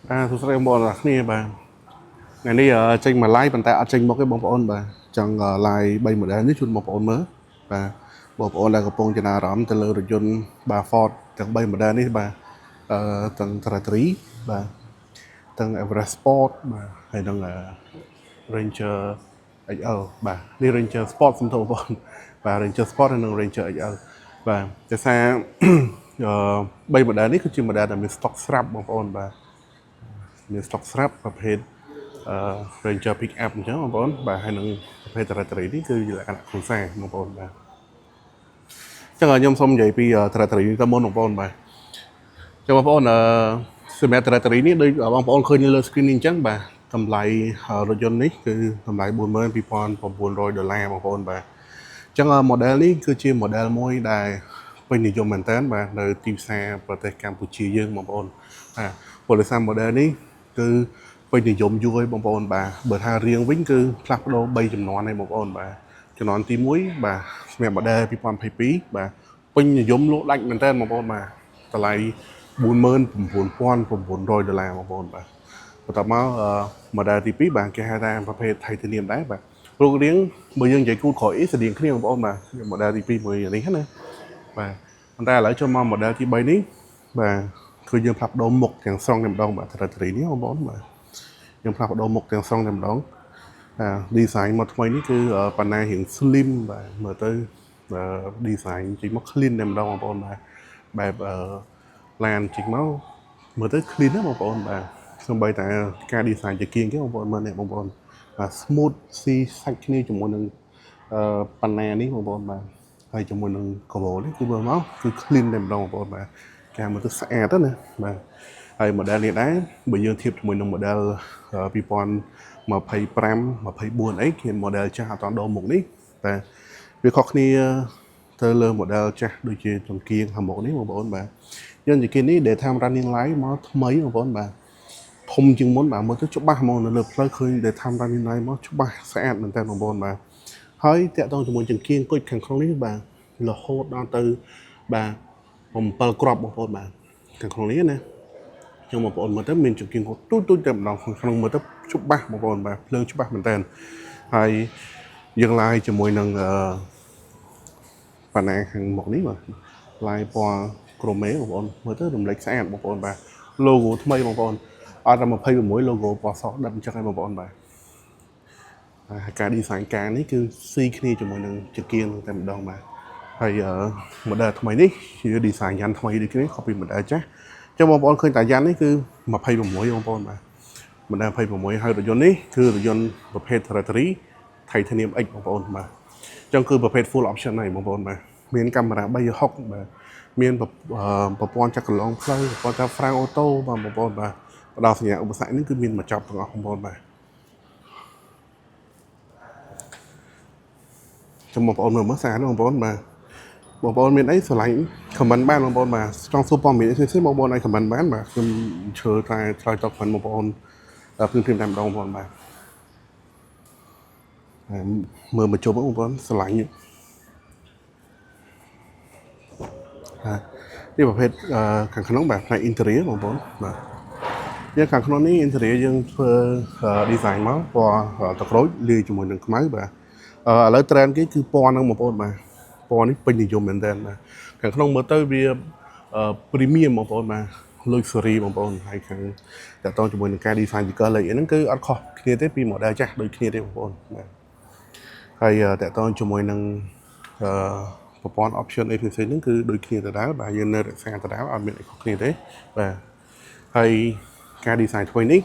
សួស្តីបងប្អូនអរគ្នាបាទថ្ងៃនេះចេញមក live ប៉ុន្តែអត់ចេញមកទេបងប្អូនបាទចង់ live 3 model នេះជូនបងប្អូនមើលបាទបងប្អូនដែលកំពុងចំណាអារម្មណ៍ទៅលើរថយន្តបាទ Ford ទាំង3 model នេះបាទទាំង Territory បាទទាំង Everest Sport បាទហើយនិង Ranger XL បាទនេះ Ranger Sport សំទោសបងប្អូនបាទ Ranger Sport ហើយនិង Ranger XL បាទតែសារ3 model នេះគឺជា model ដែលមាន stock ស្រាប់បងប្អូនបាទមាន stock ស្រាប់ប្រភេទRanger Pick Up អញ្ចឹងបងប្អូនបាទហើយនឹងប្រភេទ Territory នេះគឺលក្ខណៈគ្រួសារបងប្អូនបាទអញ្ចឹងខ្ញុំសូមនិយាយពី Territory ទៅមុនបងប្អូនបាទចឹងបងប្អូនសម្រាប់ Territory នេះដូចបងប្អូនឃើញលើ screen នេះអញ្ចឹងបាទតម្លៃរថយន្តនេះគឺតម្លៃ$42,900បងប្អូនបាទអញ្ចឹង model នេះគឺជា model មួយដែលពេញនិយមមែនតើបាទនៅទីផ្សារប្រទេសកម្ពុជាយើងបងប្អូនបាទពលិសា model នេះគឺពេញនិយមយូរហើយបងប្អូនបាទបើថារៀងវិញគឺផ្លាស់ប្ដូរ3ចំនួនហើយបងប្អូនបាទចំនួនទី1បាទសម្រាប់ model 2022បាទពេញនិយមលក់ដាច់មែនតើបងប្អូនបាទតម្លៃ$49,900បងប្អូនបាទបន្ទាប់មក model ទី2បាទគេហៅថាប្រភេទ Titanium ដែរបាទរូបរាងបើយើងនិយាយគូក្រោយស្តៀងគ្នាបងប្អូនបាទ model ទី2មួយនេះណាបាទប៉ុន្តែឥឡូវចូលមក model ទី3នេះបាទគឺយើងផ្លាស់ប្ដូរមុខទាំងស្រុងតែម្ដងបាទ Territory នេះបងប្អូនបាទយើងផ្លាស់ប្ដូរមុខទាំងស្រុងតែម្ដងdesign មកថ្មីនេះគឺបណ្ណារៀង slim បាទមើលទៅdesign ចេញមក clean តែម្ដងបងប្អូនបាទបែបឡានចេញមកមើលទៅ clean ណាបងប្អូនបាទសូម្បីតែការ design ជាគៀងគេបងប្អូនមើលនេះបងប្អូនបាទ smooth ស៊ីសាច់គ្នាជាមួយនឹងបណ្ណានេះបងប្អូនបាទហើយជាមួយនឹង color នេះគឺមើលមកគឺ clean តែម្ដងបងប្អូនបាទការមើលទៅស្អាតណាបាទហើយ model នេះដែរបើយើងធៀបជាមួយនឹង model 2025 24X គឺ model ចាស់អត់តដូរមុខនេះតែវាខុសគ្នាទៅលើ model ចាស់ដូចជាចង្គៀងខាងមុខនេះបងប្អូនបាទយើងចង្គៀងនេះ daytime running light មកថ្មីបងប្អូនបាទធំជាងមុនបាទមើលទៅច្បាស់ហ្មងនៅលើផ្លូវឃើញ daytime running light មកច្បាស់ស្អាតមែនតើបងប្អូនបាទហើយតាក់ទងជាមួយចង្គៀងគុជខាងក្នុងនេះបាទរហូតដល់ទៅបាទ7គ្រាប់បងប្អូនបាទខាងក្នុងនេះណាខ្ញុំបងប្អូនមើលទៅមានចង្គៀងទូចតែម្ដងក្នុងមើលទៅច្បាស់បងប្អូនបាទភ្លើងច្បាស់មែនតើហើយយើងឡាយជាមួយនឹងបណ្ណាខាងមុខនេះបាទឡាយពណ៌ក្រមេបងប្អូនមើលទៅរំលេចស្អាតបងប្អូនបាទ logo ថ្មីបងប្អូនអត់តែ26 logo ពណ៌សដិតអញ្ចឹងហើយបងប្អូនបាទការ design ការនេះគឺស៊ីគ្នាជាមួយនឹងចង្គៀងតែម្ដងបាទហើយ model ថ្មីនេះជា design យ៉ាន់ថ្មីដូចគ្នា copy model ចាស់ចឹងបងប្អូនឃើញតាយ៉ាន់នេះគឺ26បងប្អូនបាទ model 26ហើយរថយន្តនេះគឺរថយន្តប្រភេទ Territory Titanium X បងប្អូនបាទចឹងគឺប្រភេទ full option ហើយបងប្អូនបាទមានកាមេរ៉ា360បាទមានប្រព័ន្ធចក្រឡងផ្លូវប្រព័ន្ធតាម Frame Auto បាទបងប្អូនបាទផ្ដល់សញ្ញាឧបសគ្គនេះគឺមានបញ្ចប់ទាំងអស់បងប្អូនបាទចាំបងប្អូនមើលស្អាតបងប្អូនបាទបងប្អូនមានអីឆ្លាញ់ comment បានបងប្អូនបាទចង់សួរព័ត៌មានផ្សេងៗបងប្អូនអាច comment បានបាទខ្ញុំឈើតែឆ្លើយតប comment បងប្អូនភ្លាមៗតែម្ដងបងប្អូនបាទមើលមកជុំបងប្អូនឆ្លាញ់នេះប្រភេទខាងក្នុងបាទផ្នែក interior បងប្អូនបាទយើងខាងក្នុងនេះ interior យើងធ្វើ design មកពណ៌ទឹកក្រូចលាយជាមួយនឹងខ្មៅបាទឥឡូវ trend គេគឺពណ៌ហ្នឹងបងប្អូនបាទពណ៌នេះពេញនិយមមែនតើបាទខាងក្នុងមើលទៅវា premium បងប្អូនបាទ luxury បងប្អូនហើយខាងតកតងជាមួយនឹងការ design ជា color ហ្នឹងគឺអត់ខុសគ្នាទេពី model ចាស់ដូចគ្នាទេបងប្អូនបាទហើយតកតងជាមួយនឹងប្រព័ន្ធ option អីផ្សេងៗហ្នឹងគឺដូចគ្នាដដែលបាទយើងនៅរក្សាដដែលអត់មានអីខុសគ្នាទេបាទហើយការ design ថ្មីនេះ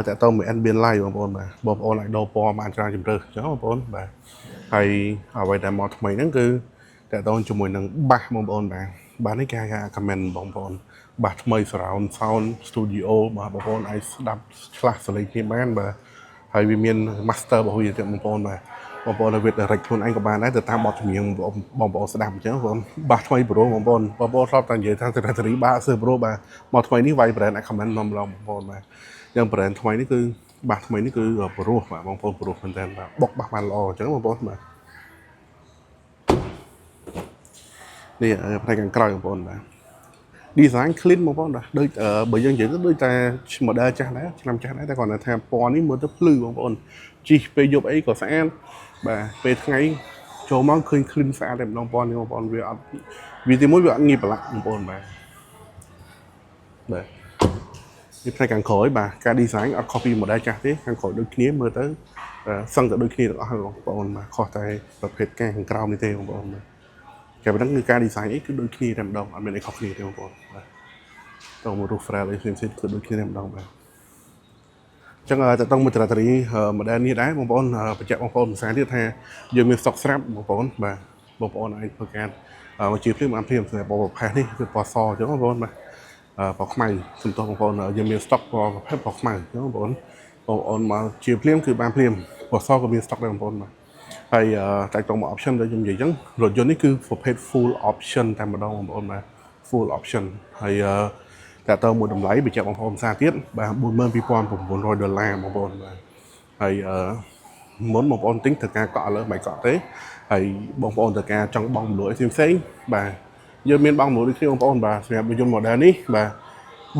តកតងមួយ ambient light បងប្អូនបាទបងប្អូនអាចដូរពណ៌បានច្រើនជម្រើសអញ្ចឹងបងប្អូនបាទហើយអ្វីដែលមកថ្មីហ្នឹងគឺតកតងជាមួយនឹងបាសបងប្អូនបាទនេះគេហៅថា comment បងប្អូនបាសថ្មី surround sound studio បាទបងប្អូនអាចស្ដាប់ឆ្លាស់សលេងគ្នាបានបាទហើយវាមាន master របស់វាទៀតបងប្អូនបាទបងប្អូនឲ្យវា direct ខ្លួនឯងក៏បានដែរទៅតាមបទចម្រៀងបងប្អូនស្ដាប់អញ្ចឹងបងបាសថ្មីប្រូបងប្អូនធ្លាប់តែនិយាយថា Territory បាសប្រូបាទមកថ្មីនេះវាយ brand អាច comment មកបងប្អូនបាទយ៉ាង brand ថ្មីនេះគឺបាសថ្មីនេះគឺប្រូបាទបងប្អូនប្រូមែនតើបាទបុកបាសបានល្អអញ្ចឹងបងប្អូនបាទនេះផ្នែកខាងក្រោយបងប្អូនបាទ design clean បងប្អូនបាទដូចបើយើងនិយាយទៅដូចតែ model ចាស់ដែរឆ្នាំចាស់ដែរតែគាត់ថាពណ៌នេះមើលទៅភ្លឺបងប្អូនជីពេលយប់អីក៏ស្អាតបាទពេលថ្ងៃចូលមកឃើញ clean ស្អាតតែម្ដងពណ៌នេះបងប្អូនវាអត់វាទីមួយវាអត់ងាយប្រឡាក់បងប្អូនបាទនេះផ្នែកខាងក្រោយបាទការ design អត់ copy model ចាស់ទេខាងក្រោយដូចគ្នាមើលទៅសឹងតែដូចគ្នាទាំងអស់បងប្អូនបាទខុសតែប្រភេទការខាងក្រោមនេះទេបងប្អូនបាទតែប៉ុណ្ណឹងគឺការ design អីគឺដូចគ្នាតែម្ដងអត់មានអីខុសគ្នាទេបងប្អូនបាទតោះមករូប frame អីផ្សេងៗគឺដូចគ្នាតែម្ដងបាទអញ្ចឹងតើតង់មួយត្រាតារី model នេះដែរបងប្អូនបញ្ជាក់បងប្អូនភាសាទៀតថាយើងមាន stock ស្រាប់បងប្អូនបាទបងប្អូនអាចធ្វើការមកជាភ្លាមបានភ្លាមសម្រាប់ប្រភេទនេះគឺពណ៌សអញ្ចឹងបងប្អូនបាទពណ៌ខ្មៅសំទោសបងប្អូនយើងមាន stock ពណ៌ប្រភេទពណ៌ខ្មៅអញ្ចឹងបងប្អូនមកជាភ្លាមគឺបានភ្លាមពណ៌សក៏មាន stock ដែរបងប្អូនបាទហើយតែតង់មក option ដែលខ្ញុំនិយាយអញ្ចឹងរថយន្តនេះគឺប្រភេទ full option តែម្ដងបងប្អូនបាទ full option ហើយតែតើមួយតម្លៃបញ្ជាក់បងប្អូនផ្សារទៀតបាទ$42,900បងប្អូនបាទហើយមុនបងប្អូនទិញត្រូវការកក់ឥឡូវមិនកក់ទេហើយបងប្អូនត្រូវការចង់បង់មូលផ្សេងបាទយើងមានបង់មូលដូចគ្នាបងប្អូនបាទសម្រាប់រថយន្ត model នេះបាទ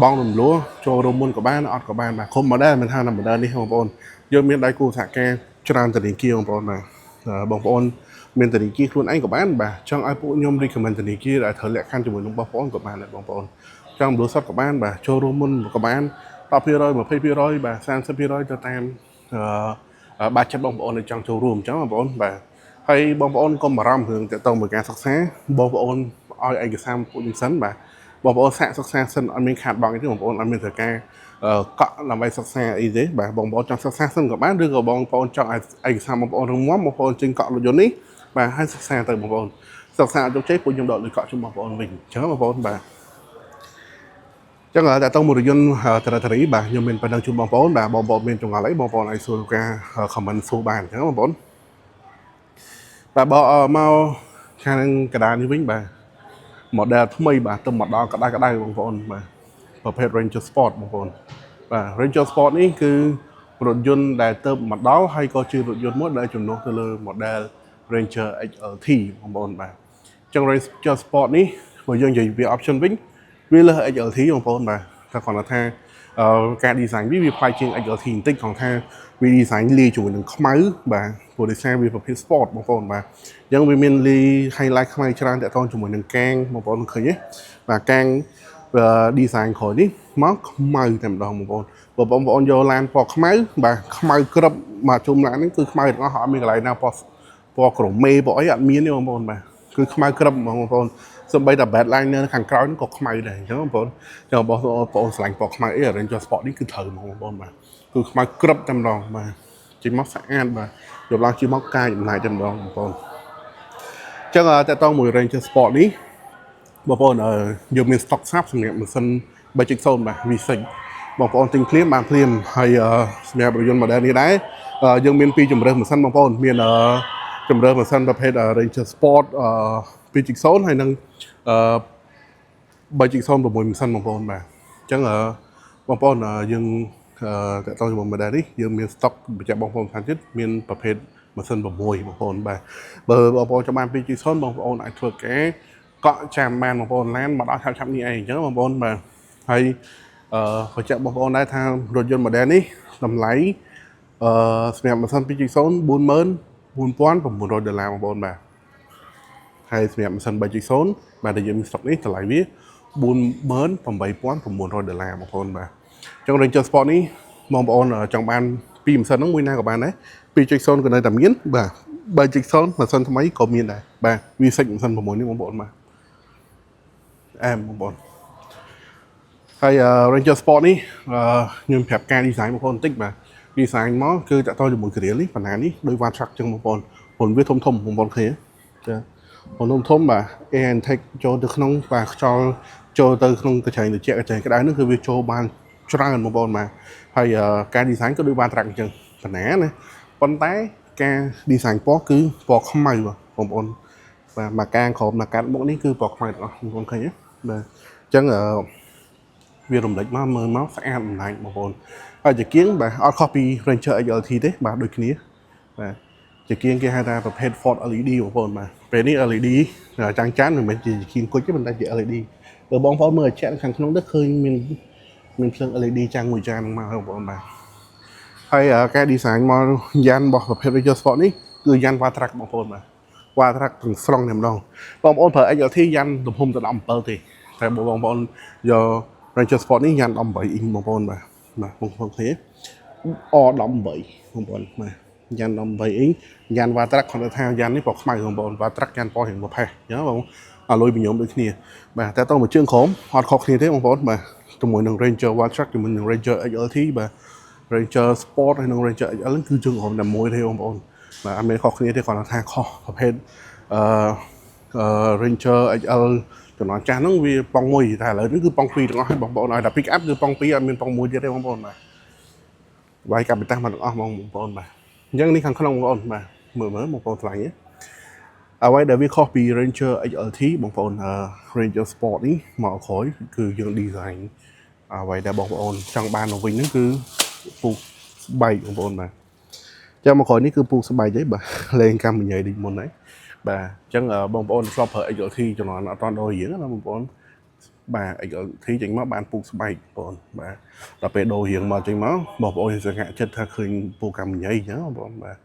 បង់រំលោះចូលរួមមុនក៏បានអត់ក៏បានបាទគ្រប់ model មិនថាណា model នេះបងប្អូនយើងមានដៃគូសហការច្រើនធនាគារបងប្អូនបាទបងប្អូនមានធនាគារខ្លួនឯងក៏បានបាទចង់ឲ្យពួកខ្ញុំ recommend ធនាគារដែលត្រូវលក្ខខណ្ឌជាមួយនឹងបងប្អូនក៏បានដែរបងប្អូនចង់មូលសុទ្ធក៏បានបាទចូលរួមមុនក៏បាន10% 20% បាទ30%ទៅតាមបាច់ចិត្តបងប្អូនដែលចង់ចូលរួមអញ្ចឹងបងប្អូនបាទហើយបងប្អូនកុំបារម្ភរឿងទាក់ទងមួយការសិក្សាបងប្អូនឲ្យឯកសារពួកខ្ញុំសិនបាទបងប្អូនសាកសិក្សាសិនអត់មានខាតបង់អីទេបងប្អូនអត់មានត្រូវការកក់ដើម្បីសិក្សាអីទេបាទបងប្អូនចង់សិក្សាសិនក៏បានឬក៏បងប្អូនចង់ឲ្យឯកសារបងប្អូនរឹងមាំបងប្អូនចេញកក់រថយន្តនេះបាទហើយសិក្សាទៅបងប្អូនសិក្សាអត់ជោគជ័យពួកខ្ញុំដកលុយកក់ជូនបងប្អូនវិញអញ្ចឹងបងប្អូនបាទចឹងតែតមករយន្តត្រាតារីបាទខ្ញុំមានប៉ុណ្ណឹងជូនបងប្អូនបាទបងប្អូនមានចង្អល់អីបងប្អូនអាចសួរការ comment សួរបានអញ្ចឹងបងប្អូនបាទបើមកខាងកណ្ដាលនេះវិញបាទ model ថ្មីបាទទៅមកដល់ក្តៅបងប្អូនបាទប្រភេទ Ranger Sport បងប្អូនបាទ Ranger Sport នេះគឺរថយន្តដែលទៅមកដល់ហើយក៏ជារថយន្តមួយដែលជំនួសទៅលើ model Ranger XLT បងប្អូនបាទអញ្ចឹង Ranger Sport នេះបើយើងនិយាយពី option វិញវាលើ XLT បងប្អូនបាទតែគាត់ថាការ design វាផ្លាយជាង XLT បន្តិចគាត់ថាវា design លាយជាមួយនឹងខ្មៅបាទព្រោះ design វាប្រភេទ sport បងប្អូនបាទអញ្ចឹងវាមានលាយ highlight ខ្មៅច្រើនតាក់ទងជាមួយនឹងកាងបងប្អូនឃើញទេបាទកាង design ក្រោយនេះមកខ្មៅតែម្ដងបងប្អូនបើបងប្អូនយកឡានពណ៌ខ្មៅបាទខ្មៅក្រឹបមកជុំឡាននេះគឺខ្មៅទាំងអស់អត់មានកន្លែងណាពណ៌ក្រមេពណ៌អីអត់មានទេបងប្អូនបាទគឺខ្មៅក្រឹបបងប្អូនសូម្បីតែ backline នៅខាងក្រោយនោះក៏ខ្មៅដែរអញ្ចឹងបងប្អូនចឹងបងប្អូនឆ្លាញ់ពណ៌ខ្មៅអី Ranger Sport នេះគឺត្រូវបងប្អូនបាទគឺខ្មៅក្រឹបតែម្ដងបាទចេញមកស្អាតបាទយកឡើងជិះមកកាយចំណាយតែម្ដងបងប្អូនចឹងតើតមួយ Ranger Sport នេះបងប្អូនយើងមាន stock ស្រាប់សម្រាប់ម៉ាស៊ីន 3.0 បាទ V6 បងប្អូនទិញភ្លាមបានភ្លាមហើយសម្រាប់រថយន្ត model នេះដែរយើងមានពីរជម្រើសម៉ាស៊ីនបងប្អូនមានជម្រើសម៉ាស៊ីនប្រភេទ Ranger Sport 2.0 ហើយនិង3.0 6ម៉ាស៊ីនបងប្អូនបាទអញ្ចឹងបងប្អូនយើងតើតជាមួយ model នេះយើងមាន stock បញ្ជាក់បងប្អូនខាងទៀតមានប្រភេទម៉ាស៊ីន6បងប្អូនបាទបើបងប្អូនចង់បាន 2.0 បងប្អូនអាចធ្វើការកក់ចាំបានបងប្អូនឡានមកដល់ឆាប់នេះឯងអញ្ចឹងបងប្អូនបាទហើយបញ្ជាក់បងប្អូនដែរថារថយន្ត model នេះតម្លៃសម្រាប់ម៉ាស៊ីន 2.0 $44,900បងប្អូនបាទហើយសម្រាប់ម៉ាស៊ីន 3.0 បាទដែលយើងមាន stock នេះតម្លៃវា$48,900បងប្អូនបាទអញ្ចឹង Ranger Sport នេះបងប្អូនចង់បានពីរម៉ាស៊ីនហ្នឹងមួយណាក៏បានដែរ 2.0 ក៏នៅតែមានបាទ 3.0 ម៉ាស៊ីនថ្មីក៏មានដែរបាទ V6 ម៉ាស៊ីន6នេះបងប្អូនបាទបងប្អូនហើយ Ranger Sport នេះខ្ញុំប្រាប់ការ design បងប្អូនបន្តិចបាទ design មកគឺតកតជាមួយ grill នេះបណ្ណានេះដោយ van truck ចឹងបងប្អូនព្រោះវាធំបងប្អូនឃើញចាធំបាទ air intake ចូលទៅក្នុងបាទខ្យល់ចូលទៅក្នុងកញ្ចែងត្រជាក់កញ្ចែងក្តៅនោះគឺវាចូលបានច្រើនបងប្អូនបាទហើយការ design ក៏ដោយ van truck អញ្ចឹងបណ្ណាណាប៉ុន្តែការ design ពណ៌គឺពណ៌ខ្មៅបងប្អូនបាទមកកាងក្រោមមកកាត់មុខនេះគឺពណ៌ខ្មៅទាំងអស់បងប្អូនឃើញទេបាទអញ្ចឹងវារំលេចមកមើលមកស្អាតបំណាច់បងប្អូនហើយជាគៀងបាទអត់ខុសពី Ranger XLT ទេបាទដូចគ្នាបាទជាគៀងគេហៅថាប្រភេទ Ford LED បងប្អូនបាទពេលនេះ LED ចាំងមិនមែនជាគៀងគុជទេប៉ុន្តែជា LED បងប្អូនមើលចាក់ខាងក្នុងនេះឃើញមានភ្លើង LED ចាំងមួយចានមកបងប្អូនបាទហើយការ design មកយ៉ានរបស់ប្រភេទ Ranger Sport នេះគឺយ៉ាន Watrack បងប្អូនបាទ Watrack ទាំងស្រុងតែម្ដងបងប្អូនប្រើ XLT យ៉ានទំហំទៅ17ទេតែបងប្អូនយក Ranger Sport នេះយ៉ាន18អ៊ីងបងប្អូនបាទបងប្អូនឃើញអ18បងប្អូនបាទយ៉ាន18អ៊ីងយ៉ាន Watrack គាត់ថាយ៉ាននេះពណ៌ខ្មៅបងប្អូន Watrack យ៉ានពណ៌រៀងប្រផេះអញ្ចឹងបងអាលុយបញោមដូចគ្នាបាទតែតោះមួយជើងក្រោមអត់ខុសគ្នាទេបងប្អូនបាទជាមួយនឹង Ranger Watrack ជាមួយនឹង Ranger XLT បាទ Ranger Sport ហើយនិង Ranger XL គឺជើងក្រោមតែមួយទេបងប្អូនបាទអត់មានខុសគ្នាទេគាត់ថាខុសប្រភេទRanger XL ចំណងចាស់ហ្នឹងវាប៉ងមួយតែឥឡូវនេះគឺប៉ង2ទាំងអស់ហើយបងប្អូនឲ្យតែ pick up គឺប៉ង2អត់មានប៉ងមួយទៀតទេបងប្អូនបាទវាយកាពីតាំងមកទាំងអស់បងប្អូនបាទអញ្ចឹងនេះខាងក្នុងបងប្អូនបាទមើលបងប្អូនឆ្លាញ់ទេអ្វីដែលវាខុសពី Ranger XLT បងប្អូនRanger Sport នេះមកក្រោយគឺយើង design អ្វីដែលបងប្អូនចង់បានមកវិញហ្នឹងគឺពូកស្បែកបងប្អូនបាទចាំមកក្រោយនេះគឺពូកស្បែកទេបាទលេងកម្មញ៉ៃដូចមុនហើយបាទអញ្ចឹងបងប្អូនធ្លាប់ប្រើ XLT ចំនួនអត់តន់ដល់រៀងណាបងប្អូនបាទ XLT ចេញមកបានពូកស្បែកបងប្អូនបាទដល់ពេលដូររៀងមកចេញមកបងប្អូនសង្កេតចិត្តថាឃើញពូកកម្មញ៉ៃអញ្ចឹងបងប្អូនបាទ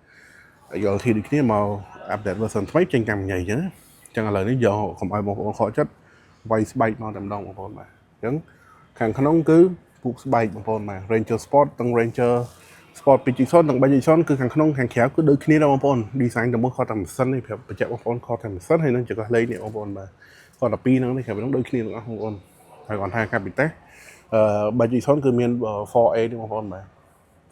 XLT ដូចគ្នាមក update version ថ្មីចេញកម្មញ៉ៃអញ្ចឹងឥឡូវនេះយកកុំឲ្យបងប្អូនខកចិត្តវាយស្បែកមកតែម្ដងបងប្អូនបាទអញ្ចឹងខាងក្នុងគឺពូកស្បែកបងប្អូនបាទ Ranger Sport ទាំង Ranger Sport 2.0 និង 3.0 គឺខាងក្នុងខាងក្រៅគឺដូចគ្នាដែរបងប្អូន design តែមួយគាត់តែម៉ាស៊ីននេះប្រាប់បញ្ជាក់បងប្អូនគាត់តែម៉ាស៊ីនហើយនឹងចង្កឹះលេខនេះបងប្អូនបាទគាត់តែពីរហ្នឹងនេះក្រៅពីហ្នឹងដូចគ្នាទាំងអស់បងប្អូនហើយគាត់ថាកាពីតេស3.0 គឺមាន 4A ទេបងប្អូនបាទ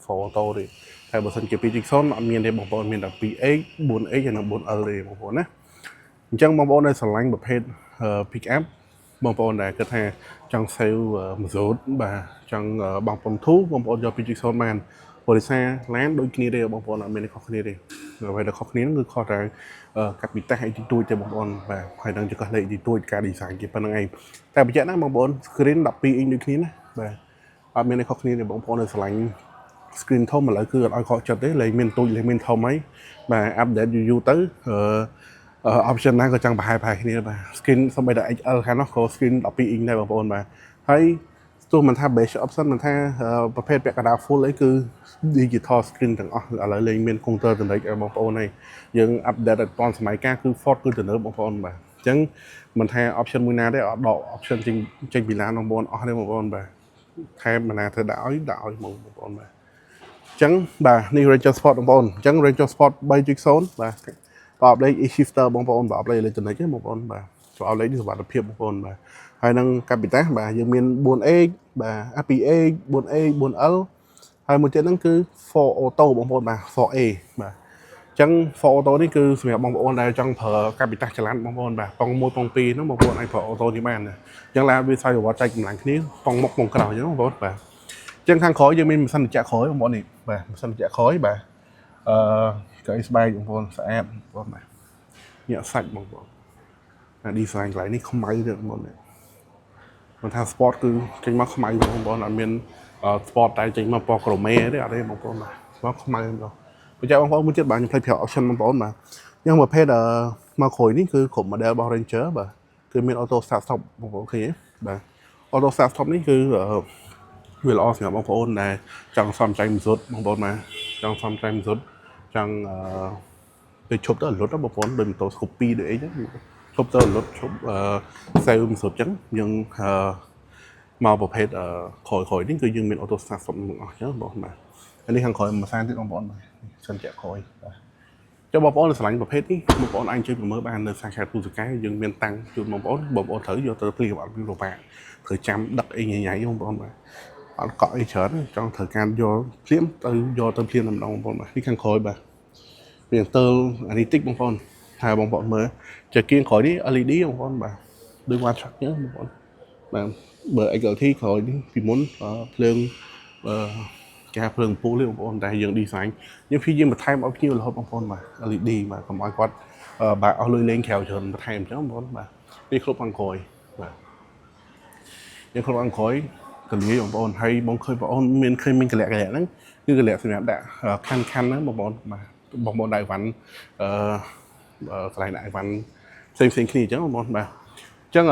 4 auto ទេហើយបើសិនជា 2.0 អត់មានទេបងប្អូនមានតែ 2X 4X ហើយនិង 4L ទេបងប្អូនណាអញ្ចឹងបងប្អូនដែលឆ្លាញ់ប្រភេទ pick up បងប្អូនដែលគិតថាចង់ save ម៉ាស៊ូតបាទចង់បងប្អូនធូបងប្អូនយក 2.0 បានបរិសាឡានដូចគ្នាទេបងប្អូនអត់មានខុសគ្នាទេអ្វីដែលខុសគ្នាគឺខុសតែកាពីតេសអីទីទួចទេបងប្អូនបាទហើយនឹងចង្កឹះលេខទីទួចការ design គេប៉ុណ្្នឹងឯងតែបញ្ជាក់ណាបងប្អូន screen 12 inch ដូចគ្នាណាបាទអត់មានខុសគ្នាទេបងប្អូនដែលឆ្លាញ់ screen ធំឥឡូវគឺអត់ឲ្យខកចិត្តទេលេងមានទូចលេងមានធំហើយបាទ update យូរទៅoption ណាក៏ចង់ប្រហែលគ្នាបាទ screen សូម្បីតែ XL ខាងនោះក៏ screen 12 inch ដែរបងប្អូនបាទហើយទោះមិនថា base option មិនថាប្រភេទពាក់កណ្ដាល full អីគឺ digital screen ទាំងអស់ឥឡូវលេងមាន counter ទំនេរបងប្អូនហើយយើង update ឲ្យទាន់សម័យកាលគឺ Ford គឺទំនើបបងប្អូនបាទអញ្ចឹងមិនថា option មួយណាទេអត់ដក option ចេញពីឡានបងប្អូនអស់ទេបងប្អូនបាទថែមមិនណាធ្វើដាក់ឲ្យបងប្អូនបាទអញ្ចឹងបាទនេះ Ranger Sport បងប្អូនអញ្ចឹង Ranger Sport 3.0 បាទប្រអប់លេខ e-shifter បងប្អូនប្រអប់លេខអេឡិចត្រូនិកទេបងប្អូនបាទប្រអប់លេខនេះសុវត្ថិភាពបងប្អូនបាទហើយនឹងកាពីតាបាទយើងមាន 4X បាទ 2X 4X 4L ហើយមួយទៀតហ្នឹងគឺ 4 auto បងប្អូនបាទ 4A បាទអញ្ចឹង 4 auto នេះគឺសម្រាប់បងប្អូនដែលចង់ប្រើកាពីតាចល័តបងប្អូនបាទប៉ុង1ប៉ុង2ហ្នឹងបងប្អូនអាចប្រើ auto នេះបានអញ្ចឹងឡានវាខ្សែប្រវត្តិចែកកម្លាំងគ្នាប៉ុងមុខប៉ុងក្រោយអញ្ចឹងបងប្អូនបាទចឹងខាងក្រោយយើងមានម៉ាស៊ីនត្រជាក់ក្រោយបងប្អូននេះបាទម៉ាស៊ីនត្រជាក់ក្រោយបាទកៅអីស្បែកបងប្អូនស្អាតបងប្អូនបាទញាក់សាច់បងប្អូនអា design កន្លែងនេះខ្មៅទេបងប្អូនមិនថា sport គឺចេញមកខ្មៅបងប្អូនអត់មាន sport តែចេញមកពណ៌ក្រមេទេអត់ទេបងប្អូនបាទមកខ្មៅបងបញ្ជាក់បងប្អូនមួយទៀតបាទខ្ញុំផ្លេចប្រាប់ option បងប្អូនបាទយ៉ាងប្រភេទមកក្រោយនេះគឺគ្រប់ model របស់ Ranger បាទគឺមាន auto start stop បងប្អូនឃើញទេបាទ auto start stop នេះគឺវាល្អសម្រាប់បងប្អូនដែលចង់សំចៃមិនសុទ្ធបងប្អូនណាចង់សំចៃមិនសុទ្ធចង់ទៅឈប់ទៅលុតបងប្អូនដូចម៉ូតូ Scoopy ដូចអីចឹងឈប់ទៅលុតឈប់សេវមិនសុទ្ធចឹងយើងមកប្រភេទក្រោយនេះគឺយើងមាន auto start stop ទាំងអស់ចឹងបងប្អូនណាហើយនេះខាងក្រោយមួយសានទៀតបងប្អូនបាទសិនជាក្រោយបាទចុះបងប្អូនស្រឡាញ់ប្រភេទនេះបងប្អូនអាចជួយប្រមើលបាននៅសាខាទូសកែយើងមានតាំងជូនបងប្អូនត្រូវយកទៅព្រីអត់ពីប្របាត្រូវចាំដឹកអីញ៉ៃបងប្អូនបាទអត់កក់អីច្រើនចង់ត្រូវការយកភ្លាមទៅយកទៅភ្លាមតែម្ដងបងប្អូនបាទនេះខាងក្រោយបាទវាទើលអានេះតិចបងប្អូនថាបងប្អូនមើលចែកគៀងក្រោយនេះ LED បងប្អូនបាទដូច Watrack ចឹងបងប្អូនបាទបើ XLT ក្រោយនេះពីមុនភ្លើងគេហៅភ្លើងពូលទេបងប្អូនតែយើង design យើងព្យាយាមបន្ថែមឲ្យភ្ញៀវរហូតបងប្អូនបាទ LED បាទកុំឲ្យគាត់បាទអស់លុយលេងក្រៅច្រើនបន្ថែមអញ្ចឹងបងប្អូនបាទនេះគ្រប់ខាងក្រោយបាទយើងគ្រប់ខាងក្រោយកលាយបងប្អូនហើយបងឃើញបងប្អូនមានឃើញមានកលៈហ្នឹងគឺកលៈសម្រាប់ដាក់ខាន់ហ្នឹងបងប្អូនបាទបងប្អូនដាក់អីវ៉ាន់កន្លែងដាក់អីវ៉ាន់ផ្សេងគ្នាអញ្ចឹងបងប្អូនបាទអញ្ចឹង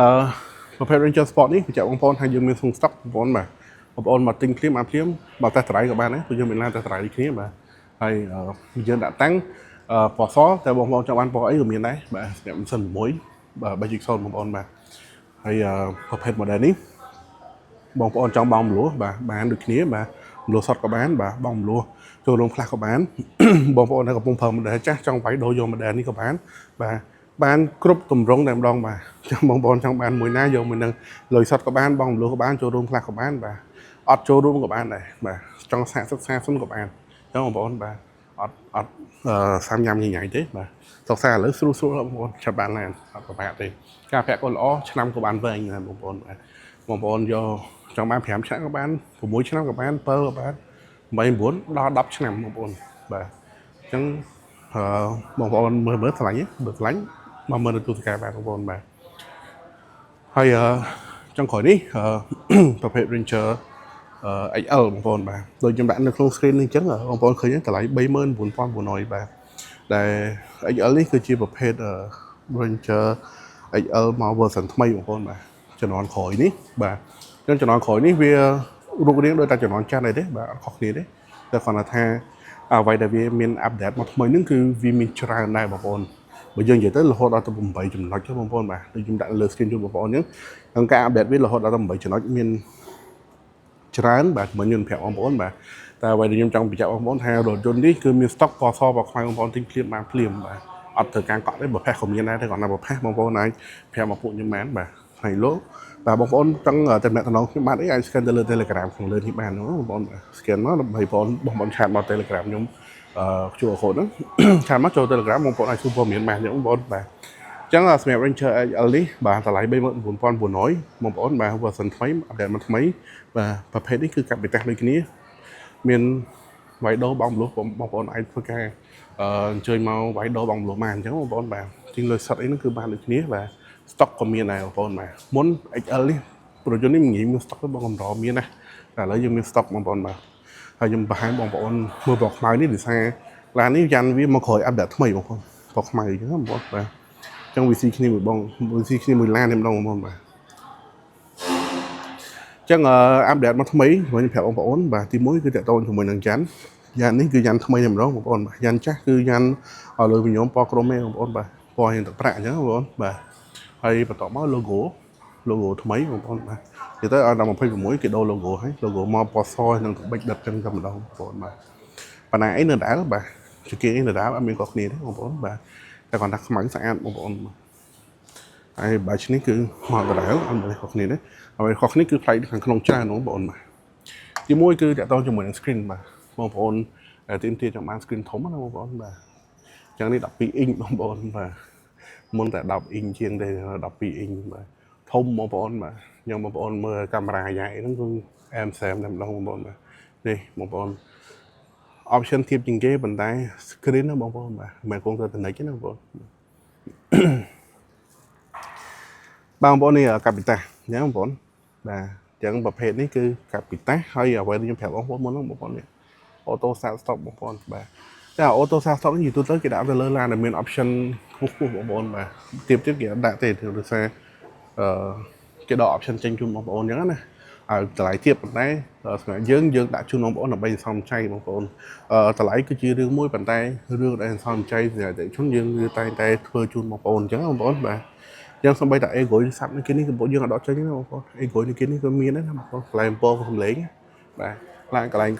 ប្រភេទ Ranger Sport នេះបញ្ជាក់បងប្អូនថាយើងមានក្នុង stock បងប្អូនបាទបងប្អូនមកទិញភ្លាមអាភ្លាមមកតែតម្លៃក៏បានដែរព្រោះយើងមានឡានតែតម្លៃគ្នាបាទហើយយើងដាក់តាំងពណ៌សតែបងប្អូនចង់បានពណ៌អីក៏មានដែរបាទស្រាប់មិនសិន6បាទ Basic Sound បងប្អូនបាទហើយប្រភេទ model នេះបងប្អូនចង់បង់មលួសបាទបានដូចគ្នាបាទមលួសសុតក៏បានបាទបង់មលួសចូលរួមខ្លះក៏បាន បងប្អូនដែលកំពុងប្រើ model ចាស់ចង់វាយដូរយក model នេះក៏បានបាទបានគ្រប់ទម្រង់តែម្ដងបាទចាំបងប្អូនចង់បានមួយណាយកមួយនឹងលុយសុតក៏បានបងមលួសក៏បានចូលរួមខ្លះក៏បានបាទអត់ចូលរួមក៏បានដែរបាទចង់សាកសិក្សាសិនក៏បានចឹងបងប្អូនបាទអត់សាំញ៉ាំញញ៉ៃទេបាទសិក្សាឥឡូវស្រួលបងប្អូនចាប់បានឡានអត់ពិបាកទេការប្រាក់ក៏ល្អឆ្នាំក៏បានវែងដែរបងប្អូនបាទបងប្អូនយកចង់បាន5ឆ្នាំក៏បាន6ឆ្នាំក៏បាន7ក៏បាន8 9ដល់10ឆ្នាំបងប្អូនបាទអញ្ចឹងបងប្អូនមើលឆ្លាញ់មើលឆ្លាញ់មកមើលនៅទូរស័ព្ទបានបងប្អូនបាទហើយចុងក្រោយនេះប្រភេទ Ranger XL បងប្អូនបាទដូចខ្ញុំដាក់នៅក្នុង screen នេះអញ្ចឹងបងប្អូនឃើញតម្លៃ 39,900 បាទដែល XL នេះគឺជាប្រភេទ Ranger XL មក version ថ្មីបងប្អូនបាទជំនាន់ក្រោយនេះបាទអញ្ចឹងជំនាន់ក្រោយនេះវារូបរាងដូចតែជំនាន់ចាស់ដែរទេបាទអត់ខុសគ្នាទេតែគ្រាន់តែថាអ្វីដែលវាមាន update មកថ្មីហ្នឹងគឺវាមានច្រើនដែរបងប្អូនបើយើងនិយាយទៅរហូតដល់ទៅ8ចំណុចទេបងប្អូនបាទដូចខ្ញុំដាក់លើ screen ជូនបងប្អូនអញ្ចឹងការ update វារហូតដល់ទៅ8ចំណុចមានច្រើនបាទមិនខ្ញុំប្រាប់បងប្អូនបាទតែអ្វីដែលខ្ញុំចង់បញ្ជាក់បងប្អូនថារថយន្តនេះគឺមាន stock ពណ៌សពណ៌ខ្មៅបងប្អូនទិញភ្លាមបានភ្លាមបាទអត់ត្រូវការកក់ទេបើផេះក៏មានដែរតែគាត់ណាបើផេះបងប្អូនអាចប្រាប់មកពួកខ្ញុំបានបាទហើយលោកបាទបងប្អូនចង់តំណែងខ្ញុំបានអីអាច scan ទៅលើ Telegram ខាងលើនេះបានបងប្អូន scan មកដើម្បីបងប្អូនឆាតមក Telegram ខ្ញុំQR code ហ្នឹងឆាតមកចូល Telegram បងប្អូនអាចសួរព័ត៌មានបានបងប្អូនបាទអញ្ចឹងសម្រាប់ Ranger XL នេះបាទតម្លៃ 39,900 បងប្អូនបាទ version ថ្មីអាប់ដេតមកថ្មីបាទប្រភេទនេះគឺកាប់បិទដូចគ្នាមានវាយដូរបងប្អូនបងប្អូនអាចធ្វើការអញ្ជើញមកវាយដូរបងប្អូនបានអញ្ចឹងបងប្អូនបាទជាងលុយសុតអីហ្នឹងគឺបានដូចគ្នាបាទ stock ក៏មានដែរបងប្អូនបាទមុន XL នេះប្រយុទ្ធនេះមិនងាយមាន stock ទេបងកម្រមានណាតែឥឡូវយើងមាន stock បងប្អូនបាទហើយខ្ញុំបង្ហាញបងប្អូនមើលពណ៌ខ្មៅនេះដោយសារឡាននេះយ៉ាន់វាមកក្រោយអាប់ដេតថ្មីបងប្អូនពណ៌ខ្មៅអញ្ចឹងបងប្អូនបាទចឹងវាស៊ីគ្នាមួយបងវាស៊ីគ្នាមួយឡានតែម្ដងបងប្អូនបាទចឹងអាប់ដេតមកថ្មីខ្ញុំប្រាប់បងប្អូនបាទទី1គឺតកតូនជាមួយនឹងយ៉ាននេះគឺយ៉ានថ្មីតែម្ដងបងប្អូនបាទយ៉ានចាស់គឺយ៉ានឲ្យលើវិញ្ញាណពណ៌ក្រមទេបងប្អូនបាទពណ៌យ៉ាងទឹកប្រាក់អញ្ចឹងបងប្អូនបាទហើយបន្តមក logo ថ្មីបងប្អូនបាទនិយាយទៅឲ្យដល់26គេដូរ logo ហើយ logo មកពណ៌សនិងក្បិចដិតចឹងតែម្ដងបងប្អូនបាទប៉ុន្តែអីនៅដែរបាទជាគេនៅដែរអត់មានខុសគ្នាទេបងប្អូនបាទតែគាត់ថាខ្មៅស្អាតបងប្អូនហើយបាយនេះគឺមកដដែលអត់មានខុសគ្នាទេហើយខុសគ្នាគឺផ្លៃខាងក្នុងច្រើនបងប្អូនបាទទី1គឺតកតងជាមួយនឹង screen បាទបងប្អូនទីមទាចង់បាន screen ធំណាបងប្អូនបាទអញ្ចឹងនេះ12 inch បងប្អូនបាទមុនតែ10 inch ជាងទេ12 inch បាទធំបងប្អូនបាទខ្ញុំបងប្អូនមើលកាមេរ៉ាយ៉ៃហ្នឹងគឺអែមសែមតែម្ដងបងប្អូនបាទនេះបងប្អូន option ធៀបជាងគេប៉ុន្តែ screen ណាបងប្អូនបាទមិនគង់ទៅនិចទេណាបងប្អូនបងប្អូននេះកាពីតាអញ្ចឹងបងប្អូនបាទអញ្ចឹងប្រភេទនេះគឺកាពីតាហើយអ្វីដែលខ្ញុំប្រាប់បងប្អូនមុនហ្នឹងបងប្អូននេះ auto start stop បងប្អូនបាទតែ auto start stop នេះយូរទៅគេដាក់ទៅលើឡានដែលមាន option ខ្ពស់បងប្អូនបាទទៀតគេអត់ដាក់ទេដោយសារគេដក option ចេញជូនបងប្អូនអញ្ចឹងណាឲ្យតម្លៃទាបប៉ុន្តែសម្រាប់យើងដាក់ជូនបងប្អូនដើម្បីសន្សំចៃបងប្អូនតម្លៃគឺជារឿងមួយប៉ុន្តែរឿងដែលសន្សំចៃសម្រាប់អតិថិជនយើងគឺតែងតែធ្វើជូនបងប្អូនអញ្ចឹងបងប្អូនបាទយ៉ាងសំបីតែ Ego សាប់នេះគេនេះកំពុងយើងអត់ដកចេញទេបងប្អូន Ego នេះគេនេះក៏មានដែរណាបងប្អូនកន្លែងពណ៌សំឡេងបាទកន្លែង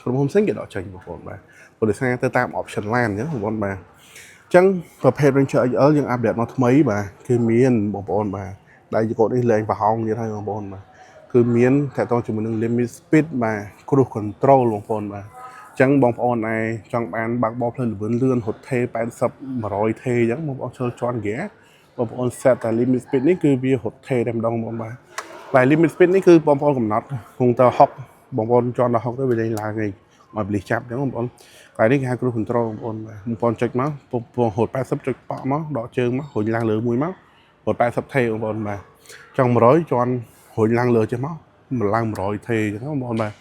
ក្រុមហ៊ុនផ្សេងគេដកចេញបងប្អូនបាទព្រោះដោយសារទៅតាម option ឡានអញ្ចឹងបងប្អូនបាទអញ្ចឹងប្រភេទ Ranger XL យើងអាប់ដេតមកថ្មីបាទគឺមានបងប្អូនបាទដៃកូដនេះលែងប្រហោងទៀតហើយបងប្អូនបាទគឺមានតកតងជាមួយនឹង limit speed បាទ cruise control បងប្អូនបាទអញ្ចឹងបងប្អូនឯងចង់បានបើកបោផ្លូវលឿនលឿនហត់ថេ80 100ថេអញ្ចឹងបងប្អូនចូលជន់ហ្គាបងប្អូន set តែ limit speed នេះគឺវាហត់ថេតែម្ដងបងប្អូនបាទតែ limit speed នេះគឺបងប្អូនកំណត់គង់ត60បងប្អូនជន់ដល់60ទៅវាលែងឡើងឯងមកបលិសចាប់អញ្ចឹងបងប្អូនតែនេះគេហៅ cruise control បងប្អូនបងប្អូនចុចមកពងហត់80ចុចប៉ក់មកដកជើងមករុញឡើងលើមួយមកហត់80ថេបងប្អូនបាទចង់100ជន់រុញឡើងលើចេះមកឡើង100ថេអញ្ចឹងបងប្អូនបាទ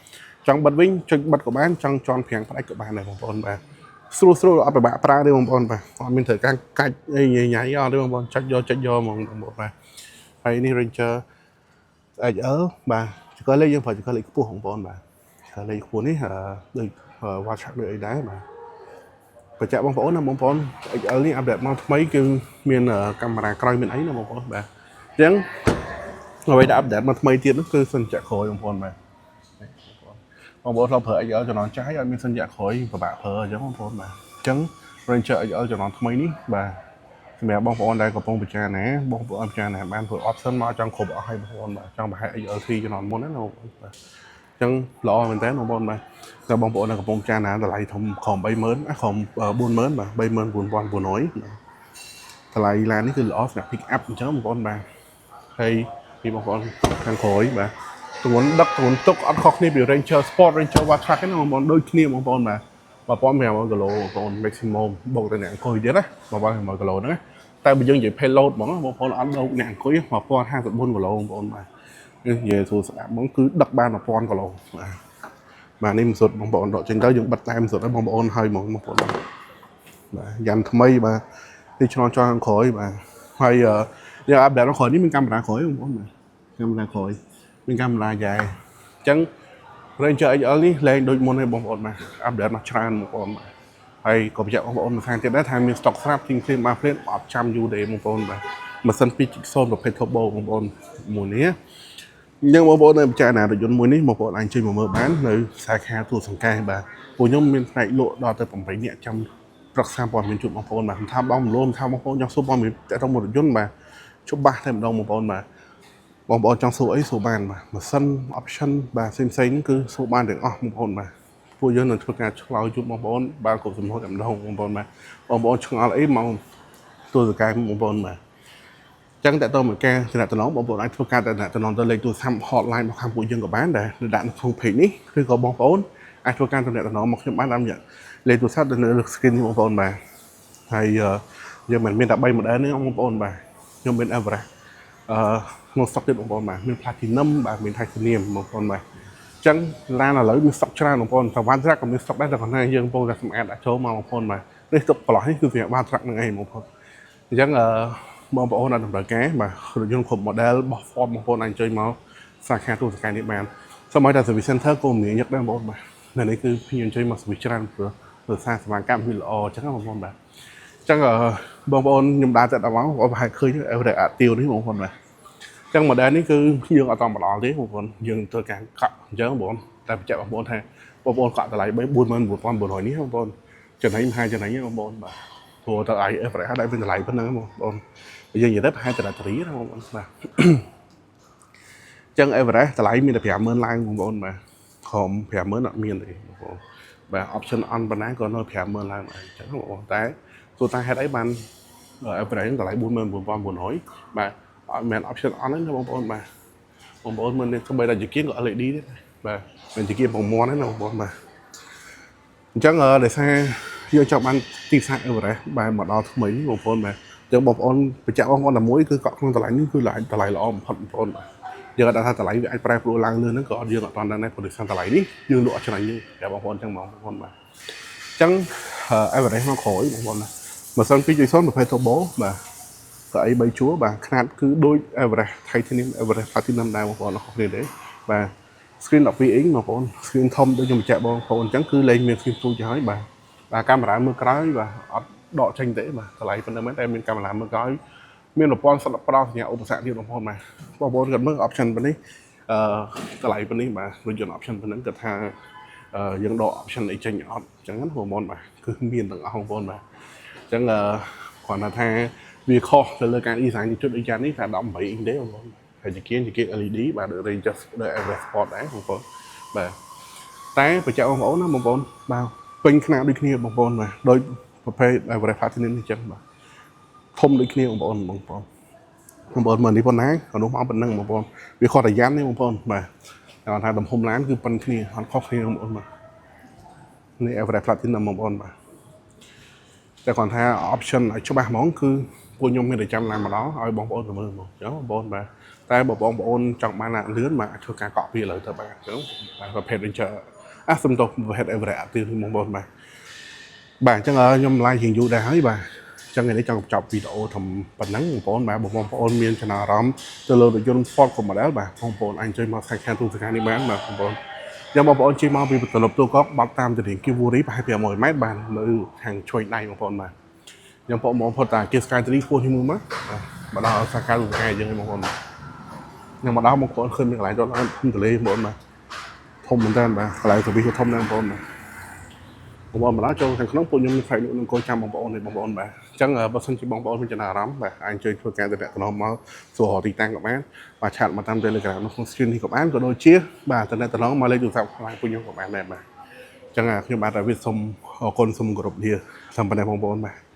ចង់បិទវិញចុចបិទក៏បានចង់ជន់ប្រាំងផ្ដាច់ក៏បានដែរបងប្អូនបាទស្រួលអត់ពិបាកប្រើទេបងប្អូនបាទអត់មានត្រូវការកាច់អីញ៉ៃអត់ទេបងប្អូនចុចយកហ្មងបងប្អូនបាទហើ ហើយនេះ Ranger XL បាទចង្កេះលេខយើងប្រើចង្កេះលេខខ្ពស់បងប្អូនបាទចង្កេះលេខខ្ពស់នេះដូច watch ដូចអីដែរបាទបញ្ជាក់បងប្អូនណាបងប្អូន XL នេះអាប់ដេតមកថ្មីគឺមានកាមេរ៉ាក្រោយមានអីណាបងប្អូនបាទអញ្ចឹងអ្វីដែលអាប់ដេតមកថ្មីទៀតនោះគឺសញ្ញៈក្រោយបងប្អូនបាទបងប្អូនធ្លាប់ប្រើ XL ជំនាន់ចាស់ហើយអត់មានសញ្ញៈក្រោយពិបាកប្រើអញ្ចឹងបងប្អូនបាទអញ្ចឹង Ranger XL ជំនាន់ថ្មីនេះបាទសម្រាប់បងប្អូនដែលកំពុងពិចារណាបងប្អូនពិចារណាបានធ្វើ option មកចង់គ្រប់អស់ហើយបងប្អូនបាទចង់ប្រហែល XL3 ជំនាន់មុនណាបងប្អូនបាទអញ្ចឹងល្អមែនតើបងប្អូនបាទតែបងប្អូនដែលកំពុងពិចារណាតម្លៃធំក្រោម 30000 ក្រោម 40000 បាទ 39900 តម្លៃឡាននេះគឺល្អសម្រាប់ pick up អញ្ចឹងបងប្អូនបាទហើយពីបងប្អូនខាងក្រោយបាទទម្ងន់ដឹកទម្ងន់ទុកអត់ខុសគ្នាពី Ranger Sport Ranger Watch Truck ទេណាបងប្អូនដូចគ្នាបងប្អូនបាទ1500គីឡូបងប្អូន maximum បូកទៅអ្នកអង្គុយទៀតណា1500គីឡូហ្នឹងណាតែបើយើងនិយាយ payload ហ្មងបងប្អូនអត់ដោកអ្នកអង្គុយ1054គីឡូបងប្អូនបាទនិយាយស្រួលស្ដាប់ហ្មងគឺដឹកបាន1000គីឡូបាទនេះមិនសុទ្ធបងប្អូនដកចេញទៅយើងបិទតែមិនសុទ្ធហើយបងប្អូនហើយហ្មងបងប្អូនបាទយ៉ាងថ្មីបាទនេះឆ្លងចោលខាងក្រោយបាទហើយយើងអាប់ដេតខាងក្រោយនេះមានកាមេរ៉ាក្រោយបងប្អូនបាទកាមេរ៉ាក្រោយមានកាមេរ៉ាយ៉ែអញ្ចឹង Ranger XL នេះលែងដូចមុនទេបងប្អូនបាទអាប់ដេតមកច្រើនបងប្អូនបាទហើយក៏បញ្ជាក់បងប្អូនមួយខាងទៀតដែរថាមាន stock ស្រាប់ទីងគ្លីមបាផ្លេតអត់ចាំយូរទេបងប្អូនបាទម៉ាស៊ីន 2.0 ប្រភេទ turbo បងប្អូនមួយនេះអញ្ចឹងបងប្អូននៅពិចារណារថយន្តមួយនេះបងប្អូនអាចជួយមកមើលបាននៅសាខាទួលសង្កែបាទពួកខ្ញុំមានផ្នែកលក់ដល់ទៅ8នាក់ចាំប្រឹក្សាព័ត៌មានជូនបងប្អូនបាទថាបងមលំថាបងប្អូនចង់សួរព័ត៌មានតើតរថយន្តបាទច្បាស់តែម្ដងបងប្អូនបាទបងប្អូនចង់សួរអីសួរបានបាទម៉ាស៊ីន option បាទផ្សេងៗគឺសួរបានទាំងអស់បងប្អូនបាទពួកយើងនឹងធ្វើការឆ្លើយជូនបងប្អូនបានគ្រប់សំណួរតែម្ដងបងប្អូនបាទបងប្អូនឆ្ងល់អីមកទួលសង្កែបងប្អូនបាទចឹងតើតើមកការតំណងបងប្អូនអាចធ្វើការតំណងទៅលេខទូរស័ព្ទ hotline របស់ខាងពួកយើងក៏បានដែរដាក់នៅក្នុង page នេះឬក៏បងប្អូនអាចធ្វើការតំណងមកខ្ញុំបានតាមរយៈលេខទូរស័ព្ទនៅលើ screen នេះបងប្អូនបាទហើយយើងមិនមានតែ3 model នេះបងប្អូនបាទខ្ញុំមាន average ក្នុង stock ទៀតបងប្អូនបាទមាន platinum បាទមាន titanium បងប្អូនបាទអញ្ចឹងឡានឥឡូវមាន stock ច្រើនបងប្អូនតែ one track ក៏មាន stock ដែរតែគាត់ថាយើងកំពុងតែសម្អាតដាក់ចូលមកបងប្អូនបាទនេះទុកប្រឡោះនេះគឺវា one track ហ្នឹងឯងបងប្អូនអញ្ចឹងបងប្អូនអាចតម្រូវការបាទរថយន្តគ្រប់ model របស់ Ford បងប្អូនអាចជួយមកសាខាទូរស័ព្ទនេះបានសូម្បីតែ service center ក៏មានញឹកដែរបងប្អូនបាទនៅនេះគឺខ្ញុំជួយមក service ច្រើនព្រោះសារសេវាកម្មវាល្អអញ្ចឹងបងប្អូនបាទអញ្ចឹងបងប្អូនខ្ញុំដើរទៅដល់មកប្រហែលឃើញអាទៀវនេះបងប្អូនបាទអញ្ចឹង model នេះគឺយើងអត់តមកដល់ទេបងប្អូនយើងធ្វើការកក់អញ្ចឹងបងប្អូនតែបញ្ជាក់បងប្អូនថាបងប្អូនកក់តម្លៃ49900នេះបងប្អូនចំណេញមហាចំណេញបងប្អូនបាទព្រោះតើ IF ប្រហែលដែរវិញតម្លៃប៉ុណ្ណឹងបងប្អូនយើងនិយាយទៅប្រហែលតែតារីណាបងប្អូនបាទអញ្ចឹង Everest តម្លៃមានតែ50000ឡើងបងប្អូនបាទខំ50000អត់មានទេបងប្អូនបាទ option on ប៉ុណ្ណាក៏នៅ50000ឡើងដែរអញ្ចឹងបងប្អូនតែទោះតែហេតុអីបាន Everest តម្លៃ49900បាទអត់មាន option on ទេបងប្អូនបាទបងប្អូនមើលនេះស្បីតែជាគៀងក៏ LED ដែរបាទមិនជាគៀង6មាន់ទេណាបងប្អូនបាទអញ្ចឹងដោយសារយើងចង់បានទីផ្សារ Everest បាទមកដល់ថ្មីនេះបងប្អូនបាទអញ្ចឹងបងប្អូនបញ្ជាក់បងប្អូនតែមួយគឺកក់ក្នុងតម្លៃនេះគឺតម្លៃល្អបំផុតបងប្អូនបាទយើងអត់ដឹងថាតម្លៃវាអាចប្រែប្រួលឡើងលើហ្នឹងក៏យើងអត់ដឹងដែរព្រោះដោយសារតម្លៃនេះយើងលក់អត់ច្រើនទេតែបងប្អូនអញ្ចឹងបងប្អូនបាទអញ្ចឹង Everest មកក្រោយបងប្អូនណាម៉ាស៊ីន 2.0 ប្រភេទ turbo បាទកៅអី3ជួរបាទຂະຫນាតគឺដូច Everest Titanium Everest Platinum ដែរបងប្អូនអរគុណទេបាទ screen 12 inch បងប្អូន screen ធំដូចខ្ញុំបញ្ជាក់បងប្អូនអញ្ចឹងគឺលេងមាន screen ទូចហើយបាទកាមេរ៉ាមើលក្រោយបាទអត់ដកចេញទេបាទតម្លៃប៉ុណ្ណឹងមែនតែមានកាមេរ៉ាមើលក្រោយមានប្រព័ន្ធសិល្បៈផ្ដោតសញ្ញាឧបសគ្គទៀតបងប្អូនបាទបងប្អូនគាត់មើល option ប៉ុណ្នេះតម្លៃប៉ុណ្នេះបាទរថយន្ត option ប៉ុណ្ណឹងគាត់ថាយើងដក option អីចេញអត់អញ្ចឹងណាបងប្អូនបាទគឺមានទាំងអស់បងប្អូនបាទអញ្ចឹងគាត់ថាវាខុសទៅលើការ design ជិតអីយ៉ាងនេះថា18 inch ទេបងប្អូនហើយជាគៀង LED បាទដូច Ranger Everest Sport ដែរបងប្អូនបាទតែបញ្ជាក់បងប្អូនណាបងប្អូនបាទពេញខ្នាតដូចគ្នាបងប្អូនបាទដោយប្រភេទ Everest Platinum នេះអញ្ចឹងបាទធំដូចគ្នាបងប្អូនមើលនេះប៉ុណ្ណាក៏នោះមកប៉ុណ្ណឹងបងប្អូនវាខុសតែយ៉ាងនេះបងប្អូនបាទគាត់ថាទំហំឡានគឺប៉ុណ្្នឹងគ្នាអត់ខុសគ្នាបងប្អូនបាទនេះ Everest Platinum បងប្អូនបាទតែគាត់ថា option ឲ្យច្បាស់ហ្មងគឺពួកខ្ញុំមានតែចាំឡានមកដល់ឲ្យបងប្អូនទៅមើលហ្មងអញ្ចឹងបងប្អូនបាទតែបើបងប្អូនចង់បានលឿនបាទធ្វើការកក់ពីឥឡូវទៅបាទអញ្ចឹងប្រភេទ Ranger សំដៅប្រភេទ Everest ទៀតបងប្អូនបាទអញ្ចឹងខ្ញុំ live ជាងយូរដែរហើយបាទ ចឹងថ្ងៃនេះចង់បញ្ចប់វីដេអូធំប៉ុណ្ណឹងបងប្អូនមានចំណារអារម្មណ៍ទៅលើរថយន្ត Ford គ្រប់ model បាទបងប្អូនអាចជួយមកខាងទូទាំងនេះបានបាទបងប្អូនយ៉ាងបងប្អូនជិះមកពីបន្ទលប់ទូកក់បាត់តាមទន្លេ Kiwuri ប្រហែលពី100 ម៉ែត្របាននៅខាងឆ្វេងដៃបងប្អូនបាទយ៉ាងបងប្អូនផុតតាគេ Sky3 ខ្ពស់ជាងមួយមកបាទដល់សាខាទូទាំងយើងបងប្អូនយ៉ាងមកដល់បងប្អូនឃើញមានកន្លែងរត់ឡើងធំទលេបងប្អូនបាទធំមែនតើបាទកន្លែងទៅវិញធំណាស់បងប្អូនបាទបងប្អូនមកដល់ចូលខាងក្នុងពួកខ្ញុំខៃនឹងកូនចាំបងប្អូននេះបងប្អូនបាទអញ្ចឹងបើសិនជាបងប្អូនមានចំណារអារម្មណ៍បាទអាចជួយធ្វើការតំណមកសួររកទីតាំងក៏បានបាទឆាតមកតាម Telegram នៅក្នុង screen នេះក៏បានក៏ដូចជាបាទតំណមកលេខទូរស័ព្ទខ្លាំងពួកខ្ញុំក៏បានដែរបាទអញ្ចឹងខ្ញុំបាទរាវិទ្យសូមអរគុណសូមគោរពលាសូមប៉ុណ្ណេះបងប្អូនបាទ